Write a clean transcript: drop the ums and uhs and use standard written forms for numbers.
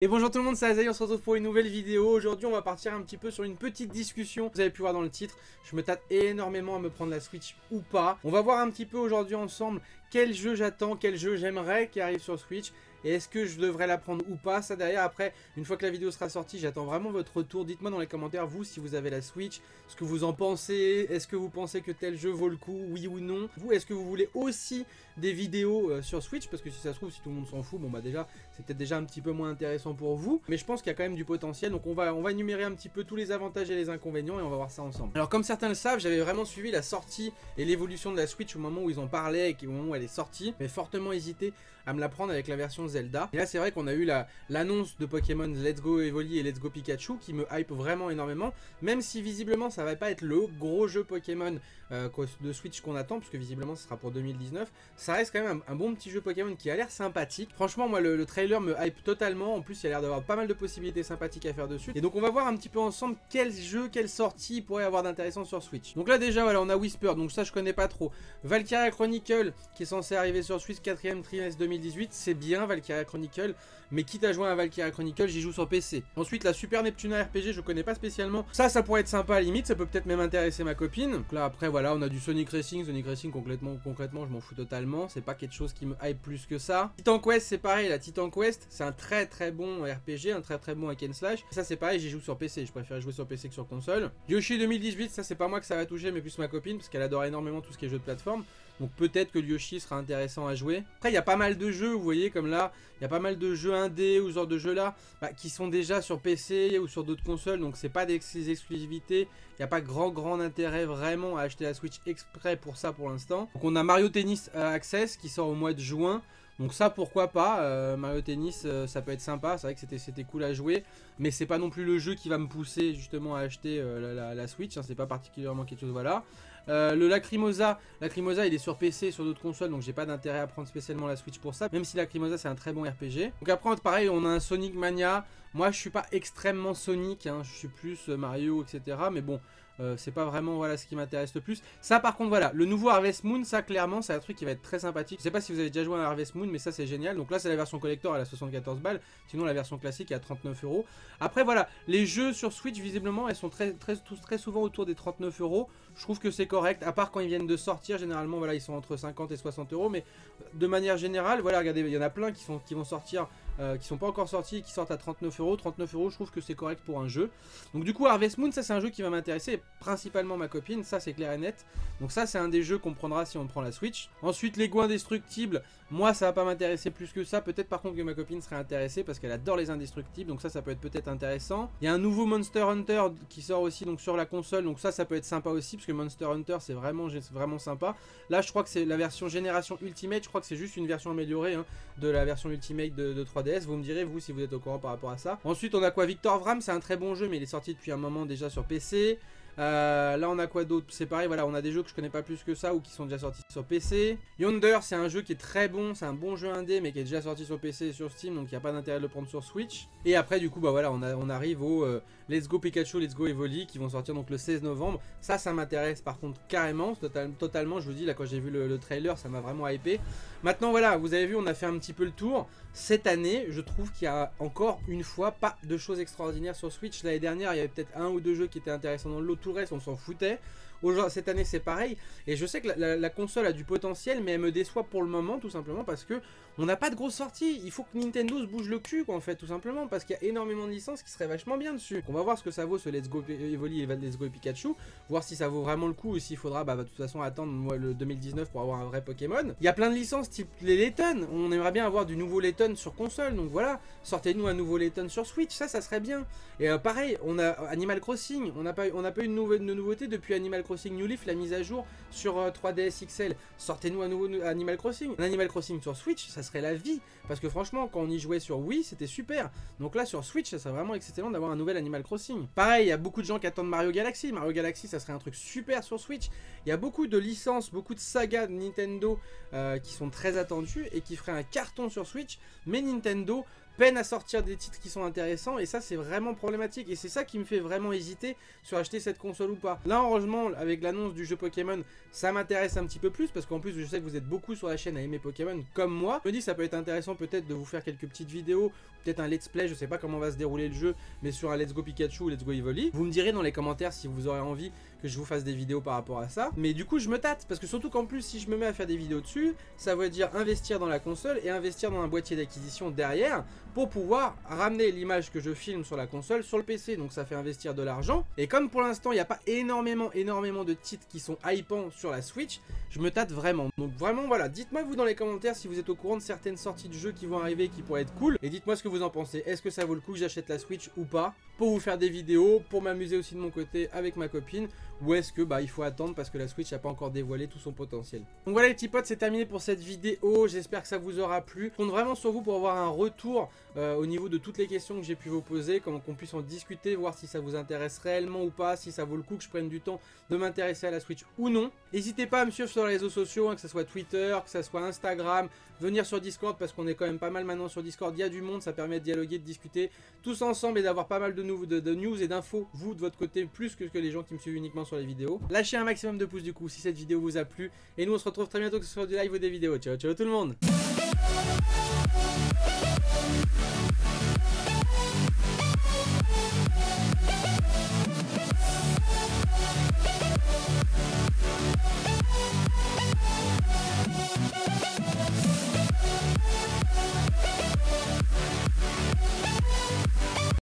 Et bonjour tout le monde, c'est Azaï, on se retrouve pour une nouvelle vidéo. Aujourd'hui on va partir un petit peu sur une petite discussion. Vous avez pu voir dans le titre, je me tâte énormément à me prendre la Switch ou pas. On va voir un petit peu aujourd'hui ensemble quel jeu j'attends, quel jeu j'aimerais qui arrive sur Switch. Et est-ce que je devrais la prendre ou pas? Ça derrière, après, une fois que la vidéo sera sortie, j'attends vraiment votre retour. Dites-moi dans les commentaires, vous, si vous avez la Switch, ce que vous en pensez. Est-ce que vous pensez que tel jeu vaut le coup, oui ou non? Vous, est-ce que vous voulez aussi des vidéos sur Switch? Parce que si ça se trouve, si tout le monde s'en fout, bon bah déjà, c'est peut-être déjà un petit peu moins intéressant pour vous. Mais je pense qu'il y a quand même du potentiel. Donc on va énumérer un petit peu tous les avantages et les inconvénients et on va voir ça ensemble. Alors comme certains le savent, j'avais vraiment suivi la sortie et l'évolution de la Switch au moment où ils en parlaient et au moment où elle est sortie. Mais fortement hésité à me la prendre avec la version Zelda. Et là c'est vrai qu'on a eu l'annonce de Pokémon Let's Go Evoli et Let's Go Pikachu qui me hype vraiment énormément. Même si visiblement ça va pas être le gros jeu Pokémon de Switch qu'on attend, puisque visiblement ce sera pour 2019. Ça reste quand même un bon petit jeu Pokémon qui a l'air sympathique. Franchement moi le trailer me hype totalement. En plus il y a l'air d'avoir pas mal de possibilités sympathiques à faire dessus. Et donc on va voir un petit peu ensemble quel jeu, quelle sortie pourrait avoir d'intéressant sur Switch. Donc là déjà voilà, on a Whisper, donc ça je connais pas trop. Valkyria Chronicle qui est censé arriver sur Switch 4ème trimestre 2018, c'est bien Valkyria Chronicle, mais quitte à jouer à Valkyria Chronicle, j'y joue sur PC. Ensuite la Super Neptuna RPG, je connais pas spécialement. Ça pourrait être sympa à la limite, ça peut peut-être même intéresser ma copine. Donc là après voilà, on a du Sonic Racing concrètement je m'en fous totalement, c'est pas quelque chose qui me hype plus que ça. Titan Quest c'est pareil, la Titan Quest c'est un très bon RPG, un très bon hack and slash. Ça c'est pareil, j'y joue sur PC, je préfère jouer sur PC que sur console. Yoshi 2018, ça c'est pas moi que ça va toucher mais plus ma copine parce qu'elle adore énormément tout ce qui est jeu de plateforme. Donc peut-être que Yoshi sera intéressant à jouer. Après il y a pas mal de jeux, vous voyez comme là, il y a pas mal de jeux indés ou ce genre de jeux là qui sont déjà sur PC ou sur d'autres consoles. Donc c'est pas des exclusivités. Il n'y a pas grand intérêt vraiment à acheter la Switch exprès pour ça pour l'instant. Donc on a Mario Tennis Access qui sort au mois de juin. Donc ça pourquoi pas, Mario Tennis ça peut être sympa, c'est vrai que c'était cool à jouer. Mais c'est pas non plus le jeu qui va me pousser justement à acheter la Switch, hein, c'est pas particulièrement quelque chose, voilà. Le Lacrimosa il est sur PC et sur d'autres consoles, donc j'ai pas d'intérêt à prendre spécialement la Switch pour ça, même si Lacrimosa c'est un très bon RPG. Donc après pareil on a un Sonic Mania. Moi je suis pas extrêmement Sonic, hein, je suis plus Mario etc. Mais bon c'est pas vraiment voilà ce qui m'intéresse le plus. Ça par contre voilà, le nouveau Harvest Moon, ça clairement c'est un truc qui va être très sympathique. Je sais pas si vous avez déjà joué à Harvest Moon, mais ça c'est génial. Donc là c'est la version collector, elle a 74 balles. Sinon la version classique est à 39 €. Après voilà, les jeux sur Switch visiblement elles sont tous très souvent autour des 39 €. Je trouve que c'est correct, à part quand ils viennent de sortir, généralement voilà ils sont entre 50 et 60 €. Mais de manière générale, voilà regardez, il y en a plein qui vont sortir, qui sont pas encore sortis et qui sortent à 39 €. 39 €, je trouve que c'est correct pour un jeu. Donc du coup Harvest Moon, ça c'est un jeu qui va m'intéresser, principalement ma copine, ça c'est clair et net. Donc ça c'est un des jeux qu'on prendra si on prend la Switch. Ensuite Lego Indestructible, moi ça va pas m'intéresser plus que ça. Peut-être par contre que ma copine serait intéressée parce qu'elle adore les indestructibles. Donc ça peut être peut-être intéressant. Il y a un nouveau Monster Hunter qui sort aussi donc sur la console. Donc ça peut être sympa aussi parce que Monster Hunter c'est vraiment sympa. Là je crois que c'est la version génération Ultimate. Je crois que c'est juste une version améliorée hein, de la version Ultimate de 3DS. Vous me direz vous si vous êtes au courant par rapport à ça. Ensuite on a quoi? Victor Vram, c'est un très bon jeu mais il est sorti depuis un moment déjà sur PC. Là on a quoi d'autre? C'est pareil, voilà, on a des jeux que je connais pas plus que ça ou qui sont déjà sortis sur PC. Yonder, c'est un jeu qui est très bon, c'est un bon jeu indé mais qui est déjà sorti sur PC et sur Steam, donc il n'y a pas d'intérêt de le prendre sur Switch. Et après du coup bah voilà, on arrive au Let's Go Pikachu, Let's Go Evoli qui vont sortir donc le 16 novembre. Ça m'intéresse par contre carrément, totalement, je vous dis là quand j'ai vu le trailer ça m'a vraiment hypé. Maintenant voilà, vous avez vu on a fait un petit peu le tour. Cette année je trouve qu'il y a encore une fois pas de choses extraordinaires sur Switch. L'année dernière il y avait peut-être un ou deux jeux qui étaient intéressants dans le lot, tout le reste on s'en foutait. Cette année c'est pareil et je sais que la console a du potentiel mais elle me déçoit pour le moment tout simplement parce que on n'a pas de grosses sorties. Il faut que Nintendo se bouge le cul quoi en fait tout simplement parce qu'il y a énormément de licences qui seraient vachement bien dessus. Donc, on va voir ce que ça vaut ce Let's Go Evoli et Let's Go Pikachu, voir si ça vaut vraiment le coup ou s'il faudra de toute façon attendre le 2019 pour avoir un vrai Pokémon. Il y a plein de licences type les Layton, on aimerait bien avoir du nouveau Layton sur console donc voilà, sortez-nous un nouveau Layton sur Switch, ça serait bien. Et pareil, on a Animal Crossing, on n'a pas eu de nouveauté depuis Animal Crossing New Leaf, la mise à jour sur 3DS XL. Sortez-nous un nouveau Animal Crossing. Un Animal Crossing sur Switch, ça serait la vie. Parce que franchement, quand on y jouait sur Wii, c'était super. Donc là, sur Switch, ça serait vraiment excellent d'avoir un nouvel Animal Crossing. Pareil, il y a beaucoup de gens qui attendent Mario Galaxy. Mario Galaxy, ça serait un truc super sur Switch. Il y a beaucoup de licences, beaucoup de sagas de Nintendo qui sont très attendues et qui feraient un carton sur Switch. Mais Nintendo peinent à sortir des titres qui sont intéressants, et ça c'est vraiment problématique, et c'est ça qui me fait vraiment hésiter sur acheter cette console ou pas. Là heureusement avec l'annonce du jeu Pokémon, ça m'intéresse un petit peu plus, parce qu'en plus je sais que vous êtes beaucoup sur la chaîne à aimer Pokémon comme moi. Je me dis ça peut être intéressant peut-être de vous faire quelques petites vidéos, peut-être un let's play, je sais pas comment va se dérouler le jeu, mais sur un Let's Go Pikachu ou Let's Go Evoli. Vous me direz dans les commentaires si vous aurez envie que je vous fasse des vidéos par rapport à ça, mais du coup je me tâte, parce que surtout qu'en plus si je me mets à faire des vidéos dessus, ça veut dire investir dans la console et investir dans un boîtier d'acquisition derrière pour pouvoir ramener l'image que je filme sur la console sur le PC, donc ça fait investir de l'argent. Et comme pour l'instant il n'y a pas énormément de titres qui sont hypants sur la Switch, je me tâte vraiment. Donc vraiment voilà, dites-moi vous dans les commentaires si vous êtes au courant de certaines sorties de jeux qui vont arriver qui pourraient être cool, et dites-moi ce que vous en pensez. Est-ce que ça vaut le coup que j'achète la Switch ou pas, pour vous faire des vidéos, pour m'amuser aussi de mon côté avec ma copine, ou est-ce que il faut attendre parce que la Switch n'a pas encore dévoilé tout son potentiel. Donc voilà les petits potes, c'est terminé pour cette vidéo, j'espère que ça vous aura plu. Je compte vraiment sur vous pour avoir un retour au niveau de toutes les questions que j'ai pu vous poser, qu'on puisse en discuter, voir si ça vous intéresse réellement ou pas, si ça vaut le coup que je prenne du temps de m'intéresser à la Switch ou non. N'hésitez pas à me suivre sur les réseaux sociaux, hein, que ce soit Twitter, que ce soit Instagram, venir sur Discord parce qu'on est quand même pas mal maintenant sur Discord, il y a du monde, ça permet de dialoguer, de discuter tous ensemble et d'avoir pas mal de news et d'infos, vous de votre côté, plus que les gens qui me suivent uniquement sur les vidéos. Lâchez un maximum de pouces du coup si cette vidéo vous a plu, et nous on se retrouve très bientôt que ce soit du live ou des vidéos. Ciao ciao tout le monde.